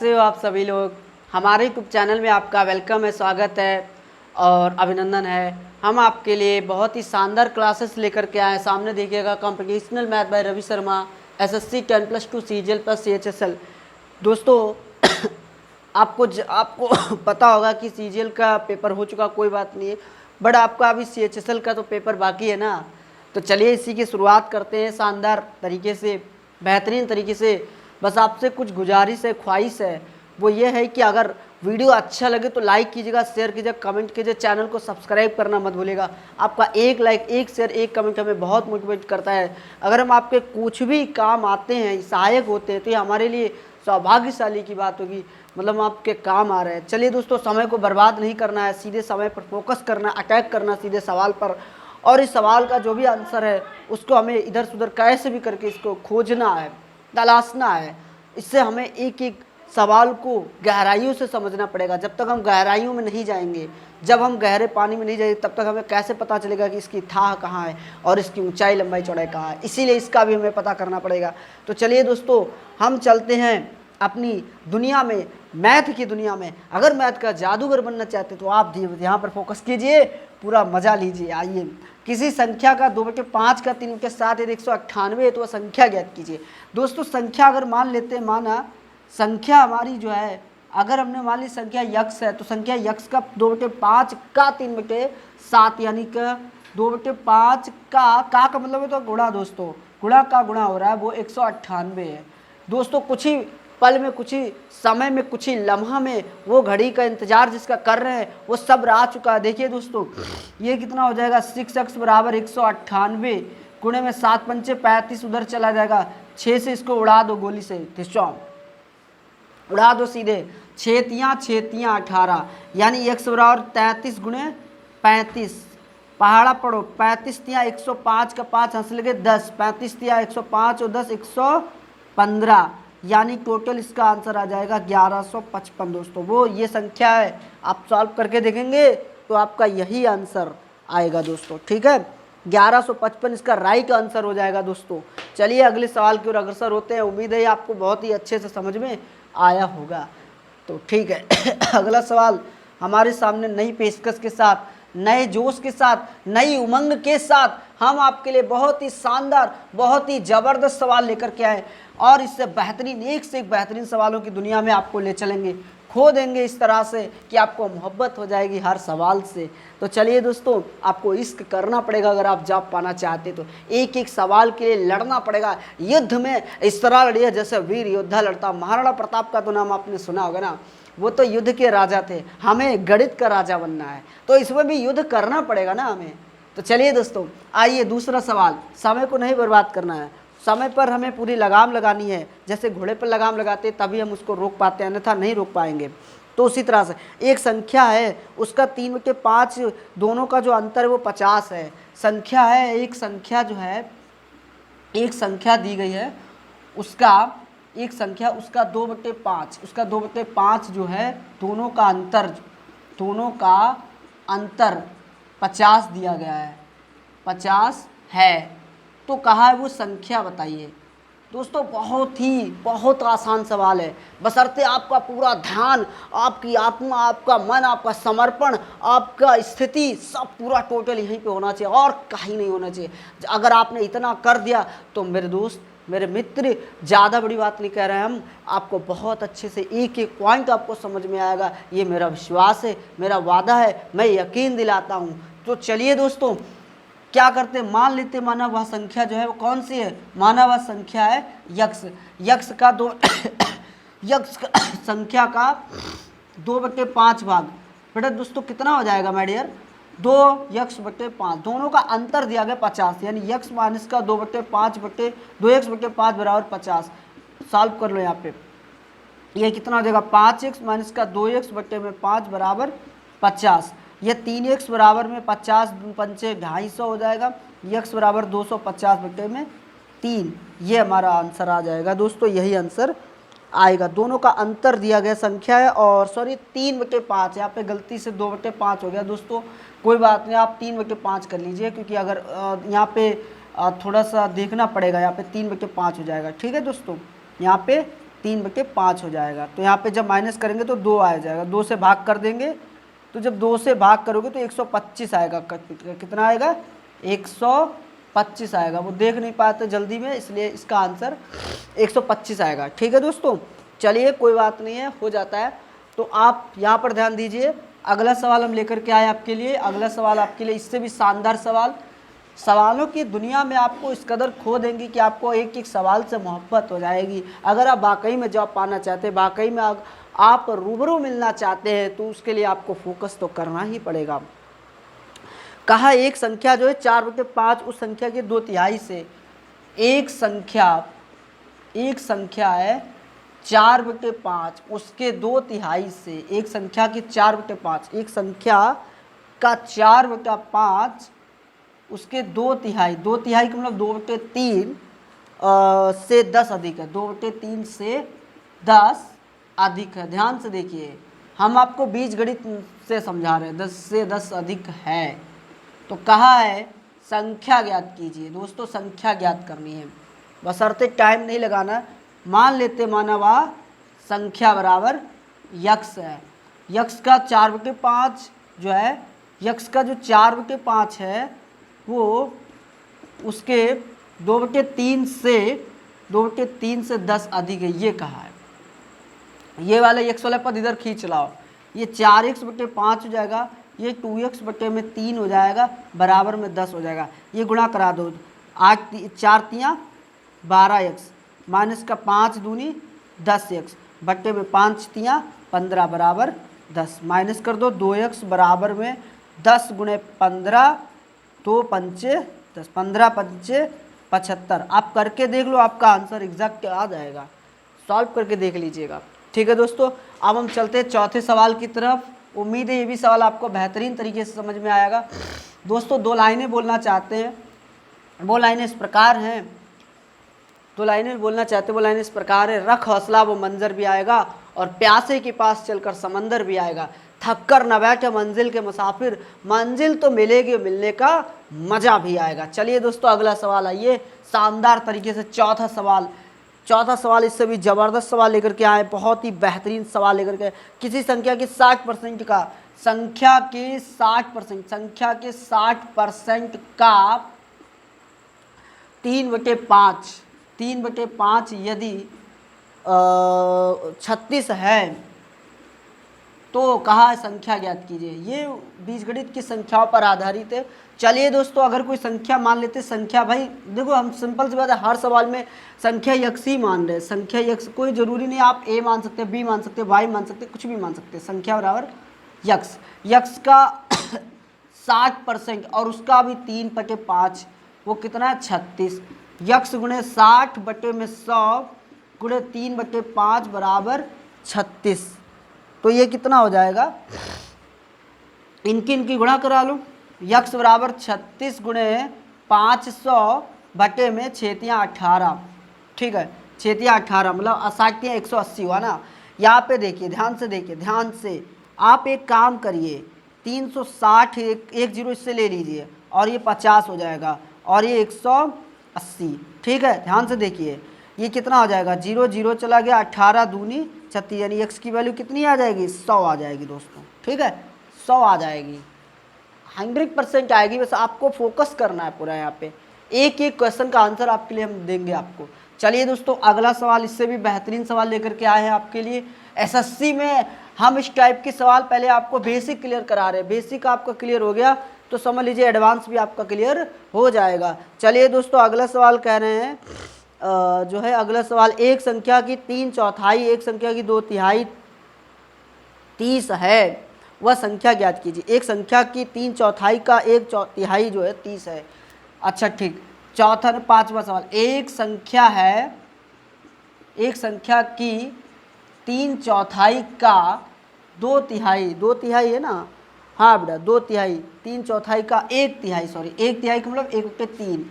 कैसे हो आप सभी लोग। हमारे यूट्यूब चैनल में आपका वेलकम है, स्वागत है और अभिनंदन है। हम आपके लिए बहुत ही शानदार क्लासेस लेकर के आए हैं। सामने देखिएगा, competitional math by Ravi Sharma, SSC 10+2 CGL plus CHSL. दोस्तों आपको पता होगा कि सीजीएल का पेपर हो चुका, कोई बात नहीं है, बट आपका अभी सीएचएसएल का तो पेपर बाकी है ना। तो चलिए इसी की शुरुआत करते हैं शानदार तरीके से, बेहतरीन तरीके से। बस आपसे कुछ गुजारिश है, ख्वाहिश है, वो ये है कि अगर वीडियो अच्छा लगे तो लाइक कीजिएगा, शेयर कीजिएगा, कमेंट कीजिए, चैनल को सब्सक्राइब करना मत भूलिएगा। आपका एक लाइक, एक शेयर, एक कमेंट हमें बहुत मोटिवेट करता है। अगर हम आपके कुछ भी काम आते हैं, सहायक होते हैं, तो ये हमारे लिए सौभाग्यशाली की बात होगी। मतलब हम आपके काम आ रहे हैं। चलिए दोस्तों, समय को बर्बाद नहीं करना है, सीधे समय पर फोकस करना, अटैक करना सीधे सवाल पर। और इस सवाल का जो भी आंसर है उसको हमें इधर से उधर कैसे भी करके इसको खोजना है, तलाशना है। इससे हमें एक एक सवाल को गहराइयों से समझना पड़ेगा। जब तक हम गहराइयों में नहीं जाएंगे, जब हम गहरे पानी में नहीं जाएंगे, तब तक हमें कैसे पता चलेगा कि इसकी थाह कहाँ है और इसकी ऊंचाई, लंबाई, चौड़ाई कहाँ है। इसीलिए इसका भी हमें पता करना पड़ेगा। तो चलिए दोस्तों, हम चलते हैं अपनी दुनिया में, मैथ की दुनिया में। अगर मैथ का जादूगर बनना चाहते तो आप यहाँ पर फोकस कीजिए, पूरा मजा लीजिए। आइए, किसी संख्या का 2/5 का 3/7 यदि 198 है तो वह संख्या ज्ञात कीजिए। दोस्तों संख्या अगर मान लेते हैं, माना संख्या हमारी जो है, अगर हमने मान ली संख्या यक्स है, तो संख्या यक्स का 2/5 का 3/7 यानी कि 2/5 का मतलब है तो गुणा। दोस्तों गुणा का गुणा हो रहा है, वो 198 है। दोस्तों कुछ ही पल में, कुछ ही समय में, कुछ ही लम्हा में वो घड़ी का इंतजार जिसका कर रहे हैं वो सब आ चुका है। देखिए दोस्तों, ये कितना हो जाएगा, 6x बराबर 198 गुणे में 7 पंचे 35, उधर चला जाएगा 6 से, इसको उड़ा दो गोली से, उड़ा दो सीधे। 6 18 यानी x बराबर 33 गुणे 35। पहाड़ा पढ़ो, 35 तिया 105 का 5 हंस लगे 10, 35 तिया 105 और 10 115, यानी टोटल इसका आंसर आ जाएगा 1155। दोस्तों वो ये संख्या है, आप सॉल्व करके देखेंगे तो आपका यही आंसर आएगा दोस्तों। ठीक है, 1155 इसका राइट आंसर हो जाएगा दोस्तों। चलिए अगले सवाल की ओर अग्रसर होते हैं। उम्मीद है आपको बहुत ही अच्छे से समझ में आया होगा। तो ठीक है अगला सवाल हमारे सामने नई पेशकश के साथ, नए जोश के साथ, नई उमंग के साथ हम आपके लिए बहुत ही शानदार, बहुत ही ज़बरदस्त सवाल लेकर के आए और इससे बेहतरीन, एक से एक बेहतरीन सवालों की दुनिया में आपको ले चलेंगे, खो देंगे इस तरह से कि आपको मोहब्बत हो जाएगी हर सवाल से। तो चलिए दोस्तों, आपको इश्क करना पड़ेगा अगर आप जॉब पाना चाहते तो। एक एक सवाल के लिए लड़ना पड़ेगा। युद्ध में इस तरह लड़िए जैसे वीर योद्धा लड़ता। महाराणा प्रताप का तो नाम आपने सुना होगा ना, वो तो युद्ध के राजा थे। हमें गणित का राजा बनना है, तो इसमें भी युद्ध करना पड़ेगा ना हमें। तो चलिए दोस्तों, आइए दूसरा सवाल। समय को नहीं बर्बाद करना है, समय पर हमें पूरी लगाम लगानी है। जैसे घोड़े पर लगाम लगाते तभी हम उसको रोक पाते हैं, अन्यथा नहीं रोक पाएंगे। तो उसी तरह से एक संख्या है, उसका 3/5 दोनों का जो अंतर है वो 50 है। संख्या है, एक संख्या जो है, एक संख्या दी गई है, उसका एक संख्या, उसका 2/5, उसका 2/5 जो है, दोनों का अंतर 50 दिया गया है, 50 है। तो कहा है वो संख्या बताइए। दोस्तों बहुत आसान सवाल है, बशर्ते आपका पूरा ध्यान, आपकी आत्मा, आपका मन, आपका समर्पण, आपका स्थिति सब पूरा टोटल यहीं पे होना चाहिए और कहीं नहीं होना चाहिए। अगर आपने इतना कर दिया तो मेरे दोस्त, मेरे मित्र, ज़्यादा बड़ी बात नहीं कह रहे हैं हम, आपको बहुत अच्छे से एक एक पॉइंट आपको समझ में आएगा। ये मेरा विश्वास है, मेरा वादा है, मैं यकीन दिलाता हूँ। तो चलिए दोस्तों, क्या करते, मान लेते, माना वह संख्या जो है वो कौन सी है, माना वह संख्या है यक्स। यक्स का यक्स संख्या का 2/5 भाग। बेटा दोस्तों कितना हो जाएगा माय डियर, 2x/5। दोनों का अंतर दिया गया 50, यानी x माइनस का 2x/5 बराबर 50। सॉल्व कर लो यहाँ पे, ये कितना हो जाएगा, 5x माइनस का 2x/5 बराबर 50। ये 3x बराबर में 50 पंचे 250 हो जाएगा, x बराबर 250/3। ये हमारा आंसर आ जाएगा दोस्तों, यही आंसर आएगा। दोनों का अंतर दिया गया संख्या है, और सॉरी 3/5, यहाँ पे गलती से 2/5 हो गया दोस्तों, कोई बात नहीं, आप 3/5 कर लीजिए, क्योंकि अगर यहाँ पे थोड़ा सा देखना पड़ेगा, यहाँ पे 3/5 हो जाएगा। ठीक है दोस्तों, यहाँ पे 3/5 हो जाएगा। तो यहाँ पे जब माइनस करेंगे तो 2 आ जाएगा, 2 से भाग कर देंगे, तो जब 2 से भाग करोगे तो 125 आएगा। कितना आएगा? 125 आएगा। वो देख नहीं पाते जल्दी में, इसलिए इसका आंसर 125 आएगा। ठीक है दोस्तों, चलिए कोई बात नहीं है, हो जाता है। तो आप यहाँ पर ध्यान दीजिए, अगला सवाल हम लेकर के आए आपके लिए। अगला सवाल आपके लिए इससे भी शानदार सवाल। सवालों की दुनिया में आपको इस कदर खो देंगी कि आपको एक एक सवाल से मोहब्बत हो जाएगी। अगर आप वाकई में जॉब पाना चाहते हैं, वाकई में आप रूबरू मिलना चाहते हैं, तो उसके लिए आपको फोकस तो करना ही पड़ेगा। कहा एक संख्या जो है 4/5 उस संख्या के 2/3 से, एक संख्या है 4/5 उसके 2/3 से, एक संख्या की 4/5, एक संख्या का 4/5 उसके 2/3, 2/3 का मतलब 2/3 से 10 अधिक है, 2/3 से 10 अधिक है। ध्यान से देखिए, हम आपको बीजगणित से समझा रहे हैं, 10 से 10 अधिक है। तो कहा है संख्या ज्ञात कीजिए। दोस्तों संख्या ज्ञात करनी है, बशर्ते टाइम नहीं लगाना। मान लेते मानवा संख्या बराबर यक्स है। यक्स का 4/5 जो है, यक्स का जो 4/5 है वो उसके 2/3 से 10 अधिक है, ये कहा है। ये वाला x वाला पद इधर खींच लाओ, ये 4x/5 हो जाएगा, ये 2x/3 हो जाएगा, बराबर में 10 हो जाएगा। ये गुणा करा दो, 4 तियाँ 12x माइनस का 5 दूनी 10x बट्टे में 5 तियाँ 15 बराबर 10, माइनस कर दो 2x बराबर में 10 गुणे 15, 2 पंचे 10, 15 पंचे 75। आप करके देख लो, आपका आंसर एग्जैक्ट आ जाएगा, सॉल्व करके देख लीजिएगा। ठीक है दोस्तों, अब हम चलते हैं चौथे सवाल की तरफ। उम्मीद है ये भी सवाल आपको बेहतरीन तरीके से समझ में आएगा। दोस्तों 2 लाइनें बोलना चाहते हैं, वो लाइनें इस प्रकार हैं, 2 लाइनें बोलना चाहते हैं, वो लाइनें इस प्रकार है। रख हौसला वो मंजर भी आएगा, और प्यासे के पास चलकर समंदर भी आएगा। थक कर न बैठे मंजिल के मुसाफिर, मंजिल तो मिलेगी, मिलने का मज़ा भी आएगा। चलिए दोस्तों अगला सवाल आइए, शानदार तरीके से चौथा सवाल इससे भी ज़बरदस्त सवाल लेकर के आए, बहुत ही बेहतरीन सवाल लेकर के। किसी संख्या के 60% का, संख्या के 60% का 3/5 यदि 36 है तो कहा संख्या ज्ञात कीजिए। ये बीजगणित की संख्याओं पर आधारित है। चलिए दोस्तों, अगर कोई संख्या मान लेते, संख्या भाई देखो हम सिंपल सी बात है, हर सवाल में संख्या यक्स ही मान रहे हैं। संख्या यक्स, कोई ज़रूरी नहीं, आप ए मान सकते हैं, बी मान सकते हैं, वाई मान सकते हैं, कुछ भी मान सकते हैं। संख्या बराबर यक्स, यक्स का 60% और उसका भी 3/5, वो कितना है 36। यक्स गुणे 60 बटे में 100 गुणे 3/5 बराबर 36। तो ये कितना हो जाएगा, इनकी गुणा करा लो। यक्स बराबर 36 गुणे 500 बटे में 6×18, ठीक है, 6×18 मतलब 60×180 हुआ ना। यहाँ पे देखिए, ध्यान से आप एक काम करिए, 360 एक जीरो इससे ले लीजिए और ये 50 हो जाएगा और ये 180, ठीक है। ध्यान से देखिए ये कितना हो जाएगा, 0 0 चला गया, 18 दूनी 36, यानी x की वैल्यू कितनी आ जाएगी, 100 आ जाएगी दोस्तों, ठीक है, 100 आ जाएगी, 100% आएगी। बस आपको फोकस करना है पूरा, यहाँ पे एक एक क्वेश्चन का आंसर आपके लिए हम देंगे आपको। चलिए दोस्तों अगला सवाल, इससे भी बेहतरीन सवाल लेकर के आए हैं आपके लिए। एसएससी में हम इस टाइप के सवाल पहले आपको बेसिक क्लियर करा रहे हैं, बेसिक आपका क्लियर हो गया तो समझ लीजिए एडवांस भी आपका क्लियर हो जाएगा। चलिए दोस्तों अगला सवाल कह रहे हैं जो है अगला सवाल, एक संख्या की 3/4 एक संख्या की 2/3 30 है, वह संख्या ज्ञात कीजिए। एक संख्या की 3/4 का 1/4 जो है 30 है। अच्छा ठीक, चौथा 5वां सवाल, एक संख्या की 3/4 का 2/3, 2/3 है ना, हाँ बेटा 2/3, 3/4 का 1/3, सॉरी 1/3 का मतलब 1/3,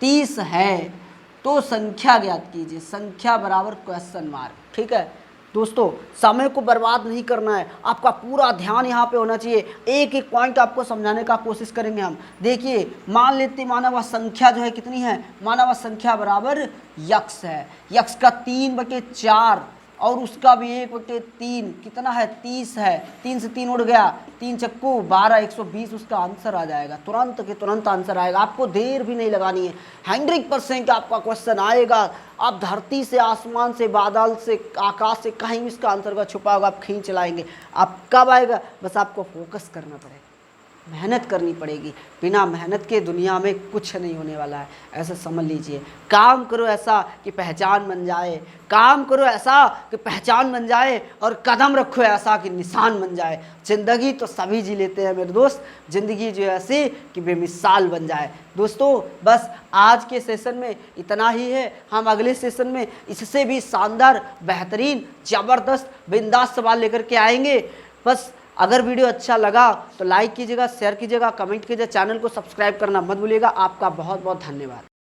30 है तो संख्या ज्ञात कीजिए। संख्या बराबर क्वेश्चन मार्क, ठीक है दोस्तों। समय को बर्बाद नहीं करना है, आपका पूरा ध्यान यहाँ पे होना चाहिए, एक एक पॉइंट आपको समझाने का कोशिश करेंगे हम। देखिए मान लेते माना वह संख्या जो है कितनी है, माना वह संख्या बराबर यक्स है। यक्स का 3/4 और उसका भी 1/3 कितना है 30 है, 3 से 3 उड़ गया, 3 चक्कू 12, 120 उसका आंसर आ जाएगा, तुरंत के तुरंत आंसर आएगा, आपको देर भी नहीं लगानी है। 100% आपका क्वेश्चन आएगा, आप धरती से, आसमान से, बादल से, आकाश से कहीं भी इसका आंसर का छुपा होगा, आप खींच लाएंगे। आप कब आएगा, बस आपको फोकस करना पड़ेगा, मेहनत करनी पड़ेगी। बिना मेहनत के दुनिया में कुछ नहीं होने वाला है, ऐसा समझ लीजिए। काम करो ऐसा कि पहचान बन जाए, काम करो ऐसा कि पहचान बन जाए, और कदम रखो ऐसा कि निशान बन जाए। ज़िंदगी तो सभी जी लेते हैं मेरे दोस्त, ज़िंदगी जो है ऐसी कि बेमिसाल बन जाए। दोस्तों बस आज के सेशन में इतना ही है, हम अगले सेशन में इससे भी शानदार, बेहतरीन, ज़बरदस्त, बिंदास सवाल लेकर के आएंगे। बस अगर वीडियो अच्छा लगा तो लाइक कीजिएगा, शेयर कीजिएगा, कमेंट कीजिएगा, चैनल को सब्सक्राइब करना मत भूलिएगा। आपका बहुत बहुत धन्यवाद।